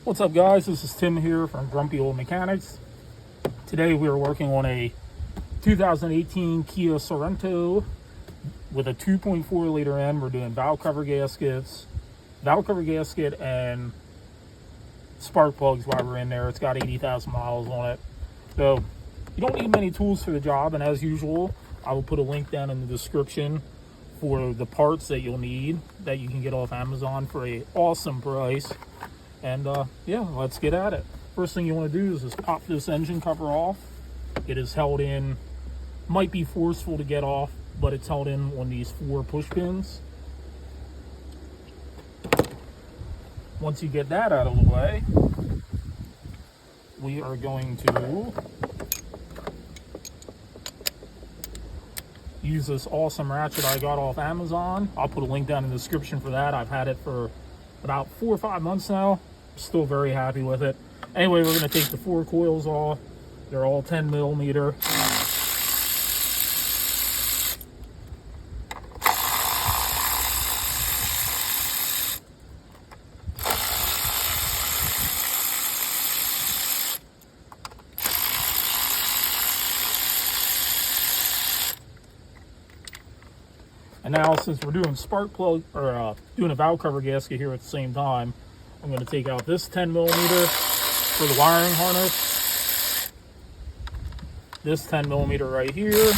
What's up, guys? This is Tim here from Grumpy Old Mechanics. Today we are working on a 2018 Kia Sorento with a 2.4 liter M. We're doing valve cover gasket and spark plugs while we're in there. It's got 80,000 miles on it. So you don't need many tools for the job, and as usual, I will put a link down in the description for the parts that you'll need that you can get off Amazon for an awesome price. And yeah, let's get at it. First thing you want to do is just pop this engine cover off. It is held in, might be forceful to get off, but it's held in on these 4 push pins. Once you get that out of the way, we are going to use this awesome ratchet I got off Amazon. I'll put a link down in the description for that. I've had it for about 4 or 5 months now. Still very happy with it. Anyway, we're going to take the 4 coils off. They're all 10 millimeter. And now, since we're doing spark plug or doing a valve cover gasket here at the same time, I'm going to take out this 10 millimeter for the wiring harness. This 10 millimeter right here.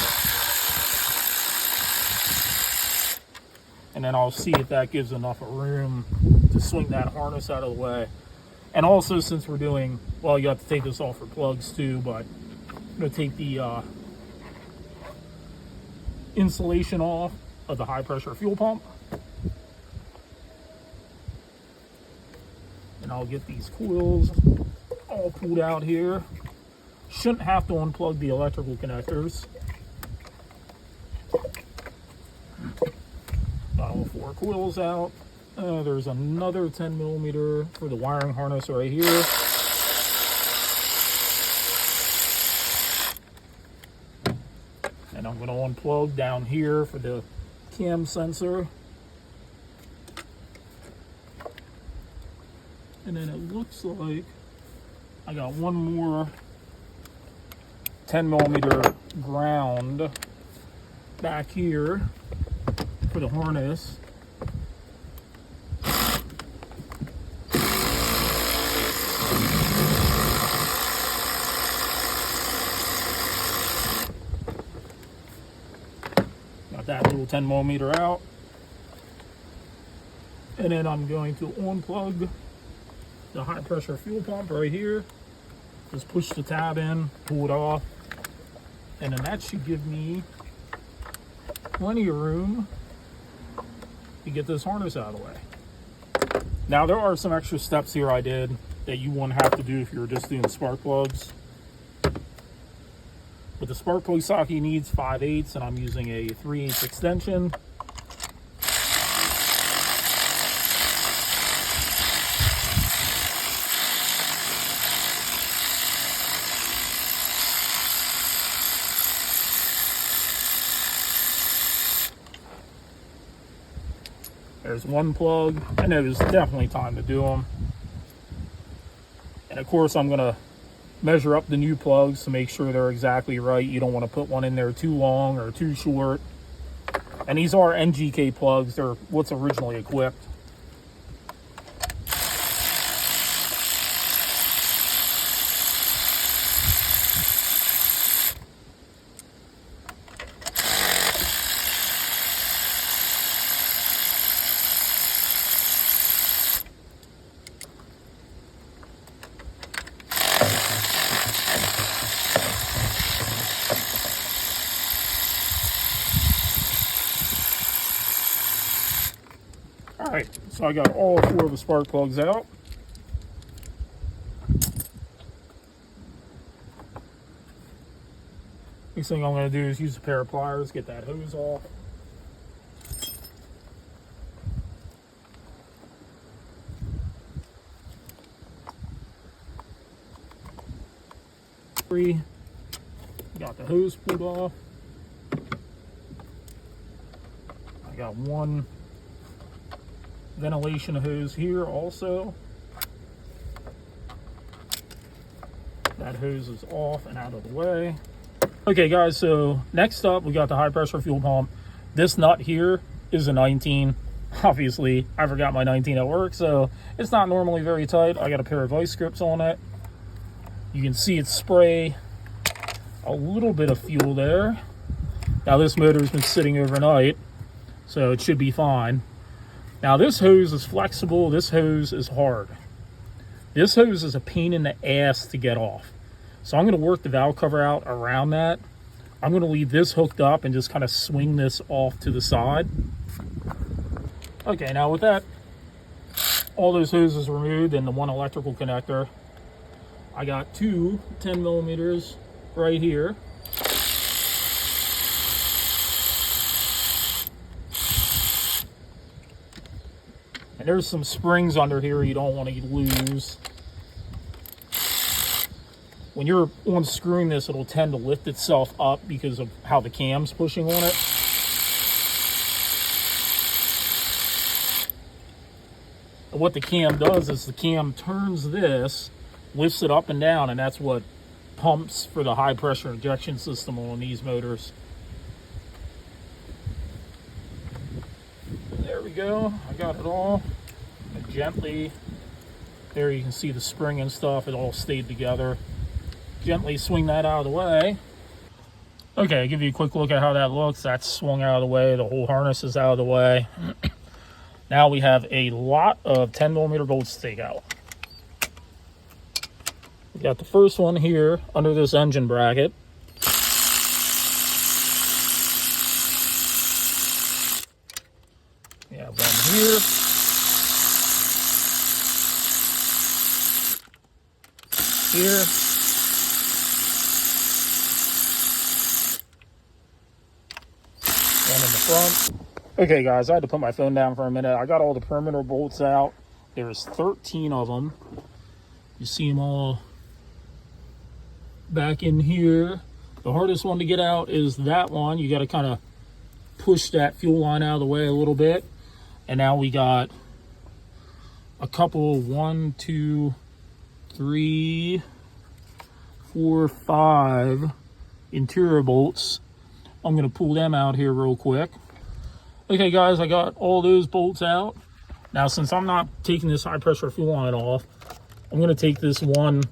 And then I'll see if that gives enough room to swing that harness out of the way. And also, since we're doing, well, you have to take this off for plugs too, but I'm going to take the insulation off of the high pressure fuel pump. And I'll get these coils all pulled out here. Shouldn't have to unplug the electrical connectors. Got all 4 coils out. There's another 10 millimeter for the wiring harness right here. And I'm going to unplug down here for the cam sensor. And then it looks like I got one more 10 millimeter ground back here for the harness. Got that little 10 millimeter out. And then I'm going to unplug the high pressure fuel pump right here. Just push the tab in, pull it off, and then that should give me plenty of room to get this harness out of the way. Now, there are some extra steps here I did that you wouldn't have to do if you were just doing spark plugs. With the spark plug socket, needs 5/8, and I'm using a 3/8 extension. There's one plug, and it was definitely time to do them. And of course, I'm gonna measure up the new plugs to make sure they're exactly right. You don't want to put one in there too long or too short. And these are NGK plugs. They're what's originally equipped. Alright, so I got all 4 of the spark plugs out. Next thing I'm going to do is use a pair of pliers, get that hose off. Got the hose pulled off. I got one ventilation hose here also. That hose is off and out of the way. Okay guys, so next up we got the high pressure fuel pump. This nut here is a 19. Obviously I forgot my 19 at work, so it's not normally very tight. I got a pair of vice grips on it. You can see it spray a little bit of fuel there. Now this motor's been sitting overnight, so it should be fine. Now this hose is flexible, this hose is hard. This hose is a pain in the ass to get off. So I'm going to work the valve cover out around that. I'm going to leave this hooked up and just kind of swing this off to the side. Okay, now with that, all those hoses removed and the one electrical connector, I got two 10 millimeters right here. And there's some springs under here you don't want to lose. When you're unscrewing this, it'll tend to lift itself up because of how the cam's pushing on it. And what the cam does is the cam turns this, lifts it up and down, and that's what pumps for the high pressure injection system on these motors. There we go, I got it all. And gently, there you can see the spring and stuff, it all stayed together. Gently swing that out of the way. Okay, I'll give you a quick look at how that looks. That's swung out of the way, the whole harness is out of the way. Now we have a lot of 10 millimeter bolts to take out. We got the first one here under this engine bracket. We have one here. Here. One in the front. Okay guys, I had to put my phone down for a minute. I got all the perimeter bolts out. There's 13 of them. You see them all back in here. The hardest one to get out is that one. You got to kind of push that fuel line out of the way a little bit. And now we got a couple, 1, 2, 3, 4, 5 interior bolts. I'm going to pull them out here real quick. Okay guys, I got all those bolts out. Now since I'm not taking this high pressure fuel line off, I'm going to take this one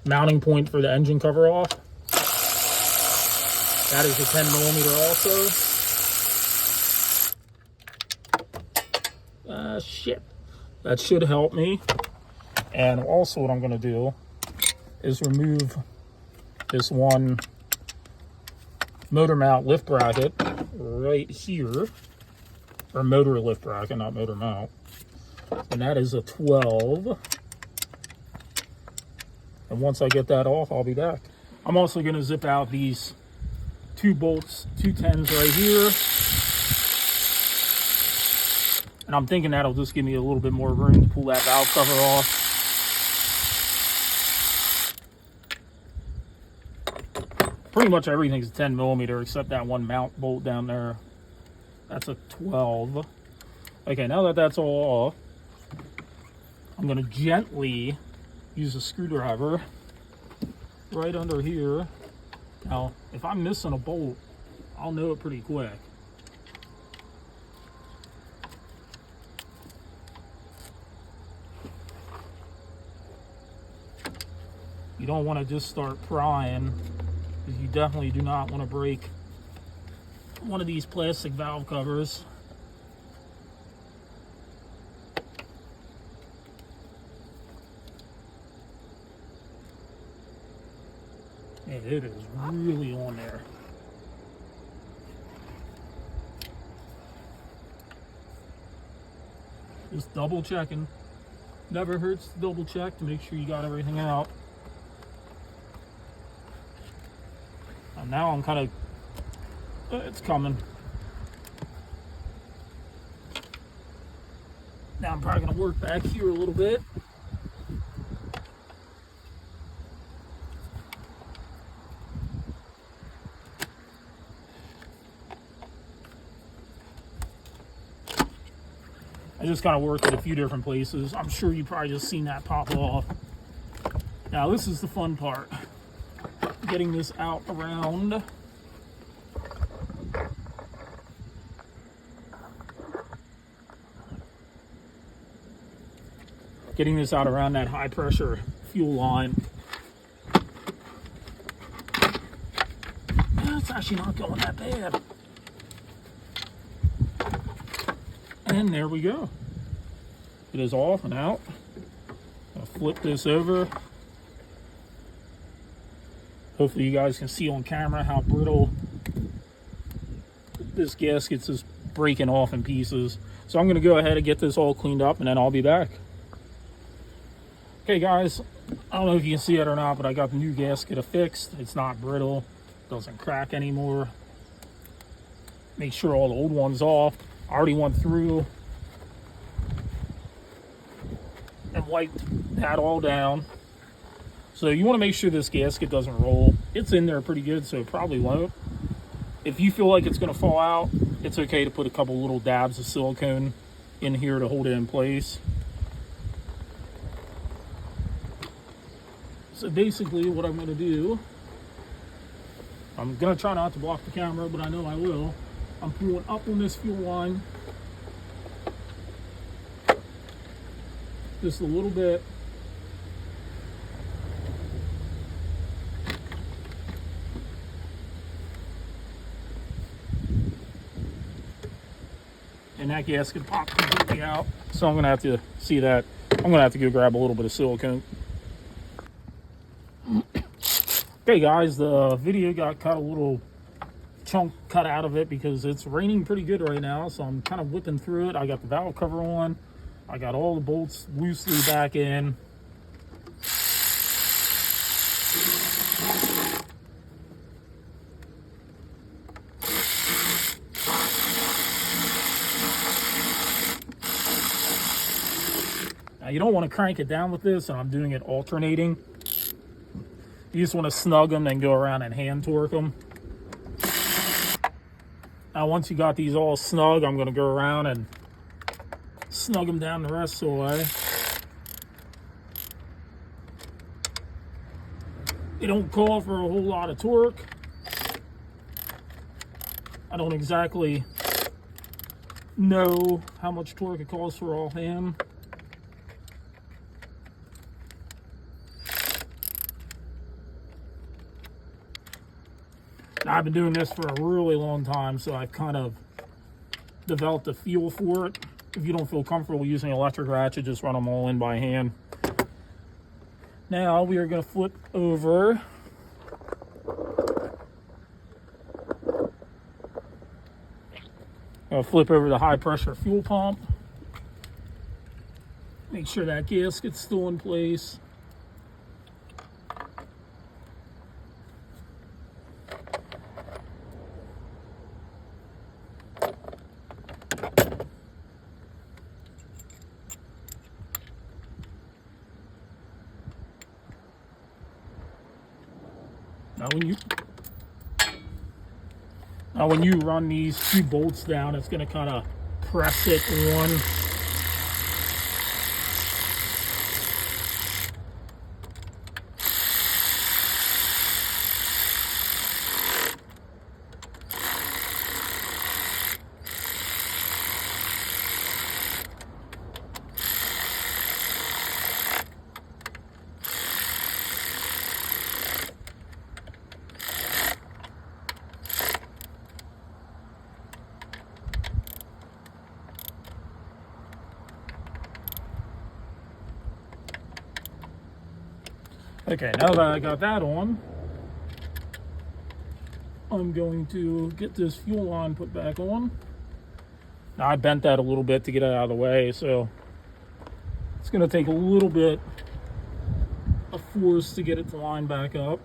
mounting point for the engine cover off. That is a 10 millimeter also. Shit. That should help me. And also what I'm going to do is remove this one motor mount lift bracket right here, or motor lift bracket, not motor mount, and that is a 12. And once I get that off, I'll be back. I'm also going to zip out these two bolts, 2 10s right here, and I'm thinking that'll just give me a little bit more room to pull that valve cover off. Pretty much everything's a 10 millimeter except that one mount bolt down there. That's a 12. Okay, now that that's all off, I'm going to gently use a screwdriver right under here. Now, if I'm missing a bolt, I'll know it pretty quick. You don't want to just start prying, because you definitely do not want to break one of these plastic valve covers. And it is really on there. Just double checking. Never hurts to double check to make sure you got everything out. And now I'm kind of, it's coming. Now I'm probably going to work back here a little bit. I just kind of worked at a few different places. I'm sure you probably just seen that pop off. Now this is the fun part. Getting this out around. Getting this out around that high pressure fuel line. It's actually not going that bad. And there we go. It is off and out. I'll flip this over. Hopefully you guys can see on camera how brittle this gasket's just breaking off in pieces. So I'm going to go ahead and get this all cleaned up and then I'll be back. Okay guys, I don't know if you can see it or not, but I got the new gasket affixed. It's not brittle, doesn't crack anymore. Make sure all the old ones off. I already went through and wiped that all down. So you want to make sure this gasket doesn't roll. It's in there pretty good, so it probably won't. If you feel like it's going to fall out, it's okay to put a couple little dabs of silicone in here to hold it in place. So basically what I'm going to do, I'm going to try not to block the camera, but I know I will. I'm pulling up on this fuel line just a little bit. And that gasket popped completely out. So I'm going to have to see that. I'm going to have to go grab a little bit of silicone. Okay guys, the video got cut a little chunk cut out of it because it's raining pretty good right now, so I'm kind of whipping through it. I got the valve cover on. I got all the bolts loosely back in. Now you don't want to crank it down with this, and I'm doing it alternating. You just want to snug them and go around and hand torque them. Now once you got these all snug, I'm going to go around and snug them down the rest of the way. They don't call for a whole lot of torque. I don't exactly know how much torque it calls for all hand. I've been doing this for a really long time, so I've kind of developed a feel for it. If you don't feel comfortable using electric ratchet, just run them all in by hand. Now we are going to flip over the high pressure fuel pump. Make sure that gasket's still in place. Now when you run these two bolts down, it's going to kind of press it on. Okay, now that I got that on, I'm going to get this fuel line put back on. Now I bent that a little bit to get it out of the way, so it's going to take a little bit of force to get it to line back up.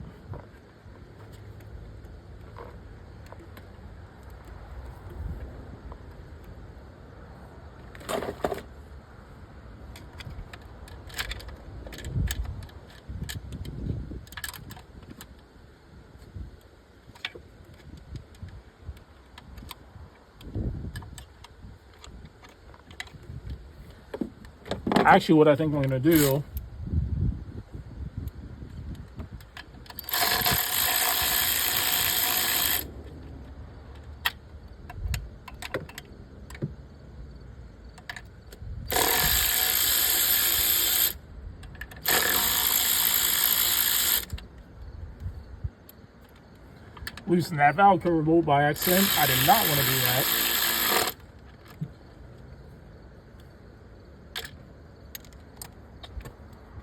Actually, what I think I'm going to do loosened that valve cover bolt by accident. I did not want to do that.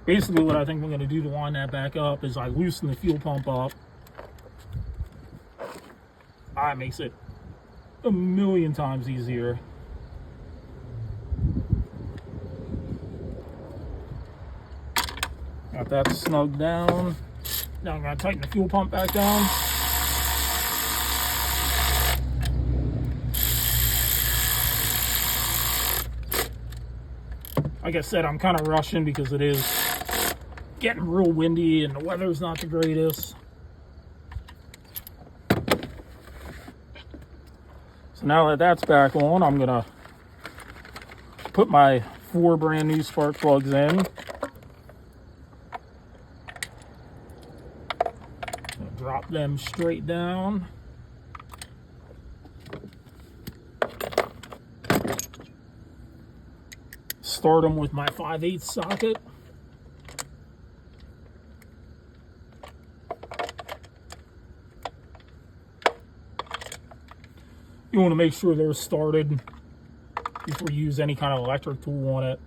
Basically, what I think I'm going to do to line that back up is I loosen the fuel pump up. It makes it a million times easier. Got that snug down. Now I'm going to tighten the fuel pump back down. Like I said, I'm kind of rushing because it is getting real windy and the weather's not the greatest. So now that that's back on, I'm gonna put my 4 brand new spark plugs in. Drop them straight down. Start them with my 5/8 socket. You want to make sure they're started before you use any kind of electric tool on it.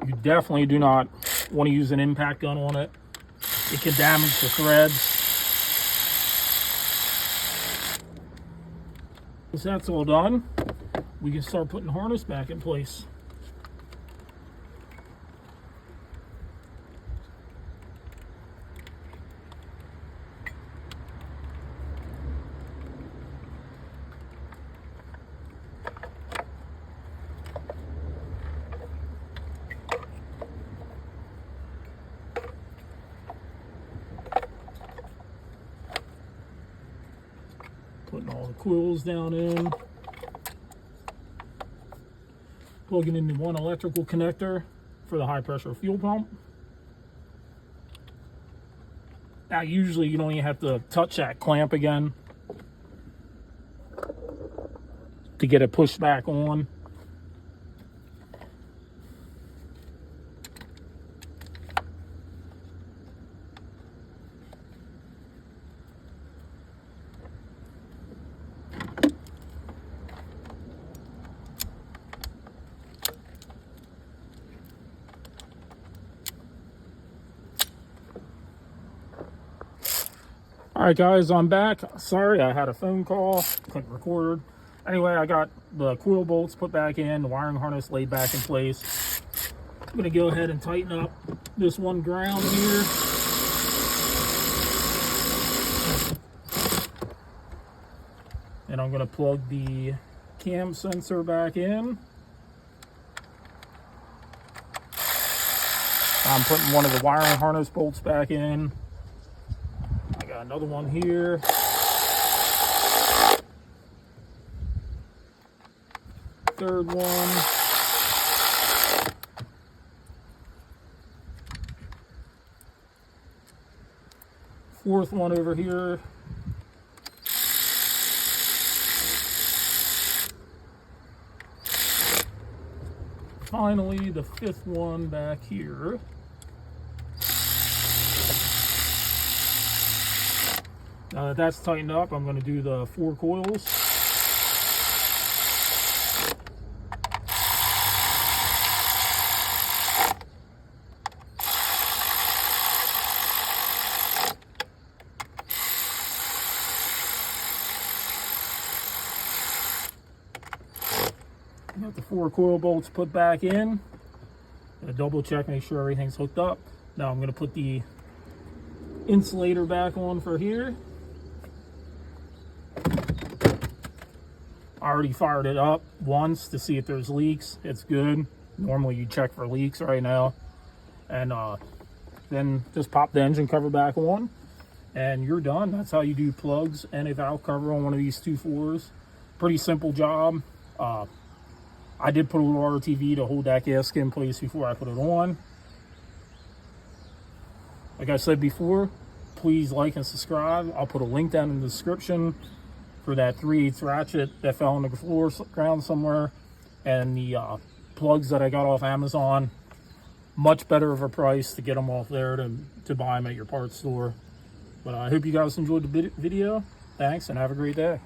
You definitely do not want to use an impact gun on it. It can damage the threads. Once that's all done, we can start putting the harness back in place. Putting all the coils down in. Plugging into one electrical connector for the high pressure fuel pump. Now usually you don't even have to touch that clamp again to get it pushed back on. All right, guys, I'm back. Sorry, I had a phone call, couldn't record. Anyway, I got the coil bolts put back in, the wiring harness laid back in place. I'm gonna go ahead and tighten up this one ground here. And I'm gonna plug the cam sensor back in. I'm putting one of the wiring harness bolts back in. Another one here. Third one. Fourth one over here. Finally, the 5th one back here. Now that that's tightened up, I'm going to do the 4 coils. Got the 4 coil bolts put back in. Gonna double check, make sure everything's hooked up. Now I'm going to put the insulator back on for here. I already fired it up once to see if there's leaks. It's good. Normally you check for leaks right now. And then just pop the engine cover back on and you're done. That's how you do plugs and a valve cover on one of these 2.4s. Pretty simple job. I did put a little RTV to hold that gasket in place before I put it on. Like I said before, please like and subscribe. I'll put a link down in the description for that 3/8 ratchet that fell on the ground somewhere, and the plugs that I got off Amazon. Much better of a price to get them off there to buy them at your parts store. But I hope you guys enjoyed the video. Thanks, and have a great day.